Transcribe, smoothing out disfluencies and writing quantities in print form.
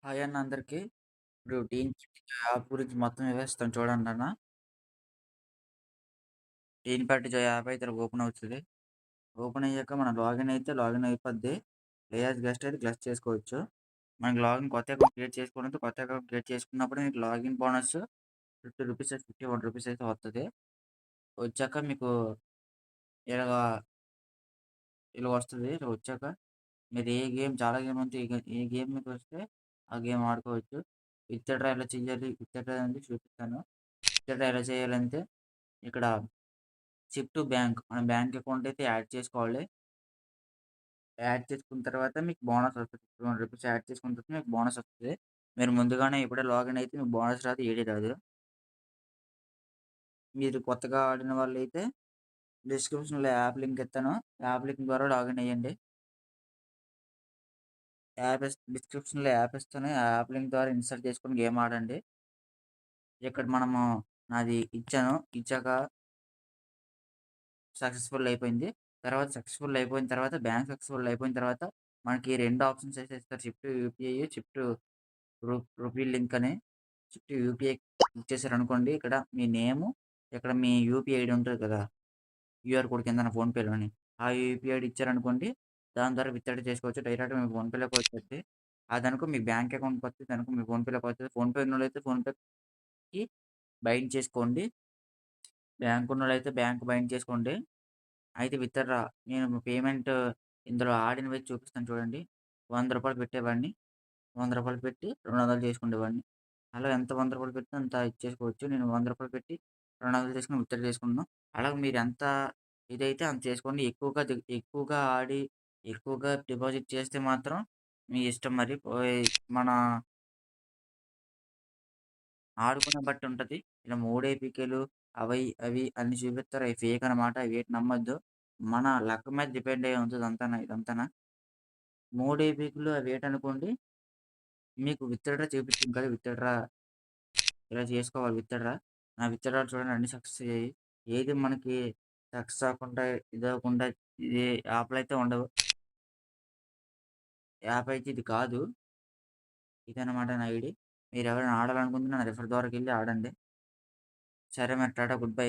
Hi అన్న అందరికి. ఇప్పుడు టీన్ యాప్ గురించి మొత్తం వివరిస్తాను చూడండన్న. టీన్ ప్యాట్ జో యాప్ అయితే ఓపెన్ అవుతది. ఓపెన్ అయ్యాక మనం లాగిన్ అయిపోద్ది. ప్లే యాస్ గెస్ట్ అయితే గెస్ట్ చేసుకోవచ్చు. మనకి కొత్త అకౌంట్ క్రియేట్ చేసుకోవాలంటే కొత్త అకౌంట్ క్రియేట్ చేసుకున్నప్పుడు మీకు లాగిన్ బోనస్ రూ. 50 రూ. 51 అయితే వత్తది. వచ్చాక మీకు ఇలాగా ఇలా వస్తది. ఇలా వచ్చాక మీరు ఏ గేమ్ చాలా గేమ్ ఉంది. ఏ గేమ్ మీకొస్తే ఆ గేమ్ ఆడుకోవచ్చు. విత్‌డ్రా ఎలా చేయాలి? విత్‌డ్రా అనేది చూపిస్తాను. విత్‌డ్రా ఎలా చేయాలంటే ఇక్కడ షిఫ్ట్ టు బ్యాంక్. మన బ్యాంక్ అకౌంట్ అయితే యాడ్ చేసుకోవాలి. యాడ్ చేసుకున్న తర్వాత మీకు బోనస్ వస్తది. రూ. 51 యాడ్ చేసుకున్న తర్వాత మీకు బోనస్ వస్తది. మీరు ముందుగానే ఇప్పుడే లాగిన్ అయితే మీకు బోనస్ రాదు. ఏది రాదు. మీరు కొత్తగా ఆడిన వాళ్ళైతే డిస్క్రిప్షన్‌లో యాప్ లింక్ ఇత్తాను. యాప్ లింక్ ద్వారా లాగిన్ అయ్యండి. డిస్క్రిప్షన్‌లో యాప్ ఇస్తాను. ఆ యాప్ లింక్ ద్వారా ఇన్‌స్టాల్ చేసుకొని గేమ్ ఆడండి. ఇక్కడ మనము నాది ఇచ్చాను. ఇచ్చాక సక్సెస్‌ఫుల్ అయిపోయింది. సక్సెస్‌ఫుల్ అయిపోయిన తర్వాత బ్యాంక్ సక్సెస్‌ఫుల్ అయిపోయిన తర్వాత మనకి 2 ఆప్షన్స్ అయితే ఇస్తారు. Shift UPI, shift rupee link అని. షిఫ్ట్ యూపీఐ క్లిక్ చేశారనుకోండి ఇక్కడ మీ నేము, ఇక్కడ మీ యూపీఐ ఐడీ ఉంటది కదా! క్యూఆర్ కోడ్ కిందన ఫోన్‌పేలోని. ఆ యూపీఐ ఐడీ ఇచ్చారనుకోండి దాని ద్వారా విత్‌డ్రా చేసుకోవచ్చు. డైరెక్ట్‌గా మీ ఫోన్‌పేలోకి వచ్చేద్ది. అదనుకో మీ బ్యాంక్ అకౌంట్‌కి వత్తది. ఇదనుకో మీ ఫోన్‌పేలోకి వత్తది. ఫోన్‌పే ఉన్నోళ్ళైతే ఫోన్‌పేకి బైండ్ చేసుకోండి. బ్యాంక్ ఉన్నోళ్ళైతే బ్యాంక్ బైండ్ చేసుకోండి. అయితే విత్‌డ్రా నేను పేమెంట్ ఇందులో ఆడినవి చూపిస్తాను చూడండి. రూ. 100 పెట్టేవాడిని. రూ. 100 పెట్టి 200 చేసుకునేవాడిని. అలా ఎంత రూ. 100 పెట్టినా అంత ఇచ్చేసుకోవచ్చు. నేను రూ. 100 పెట్టి 200 చేసుకొని విత్‌డ్రా చేసుకున్నాను. అలాగే మీరు ఎంత ఇదైతే అంత చేసుకోండి. ఎక్కువగా ఆడి, ఎక్కువగా డిపాజిట్ చేస్తే మాత్రం మీ ఇష్టం మరి. మన ఆడుకునే బట్టి ఉంటది. ఇలా 3 ఏపీకేలు అవి అన్ని చూపిత్తారు. అయి ఫేక్ అనమాట. అవేటి నమ్మొద్దు. మన లక్ మీద డిపెండ్ అయ్యి ఉంటది ఇదంతాన. 3 ఏపీకేలు అవేటనుకోండి మీకు విత్‌డ్రా చూపిచ్చింది కదా! ఇలా చేసుకోవాలి విత్‌డ్రా. నా విత్‌డ్రాలు చూడండి అన్నీ సక్సెస్ అయ్యాయి. ఏది మనకి సక్సెస్ అవ్వకుండా, ఇదవ్వకుండా ఇది యాప్‌లయితే ఉండవు. యాప్ అయితే ఇది కాదు. ఇదనమాట నా ఐడీ. మీరెవరైనా ఆడాలనుకుంటే నా రిఫర్ ద్వారాకెళ్ళి ఆడండి. సరే మరి టాటా గుడ్ బై.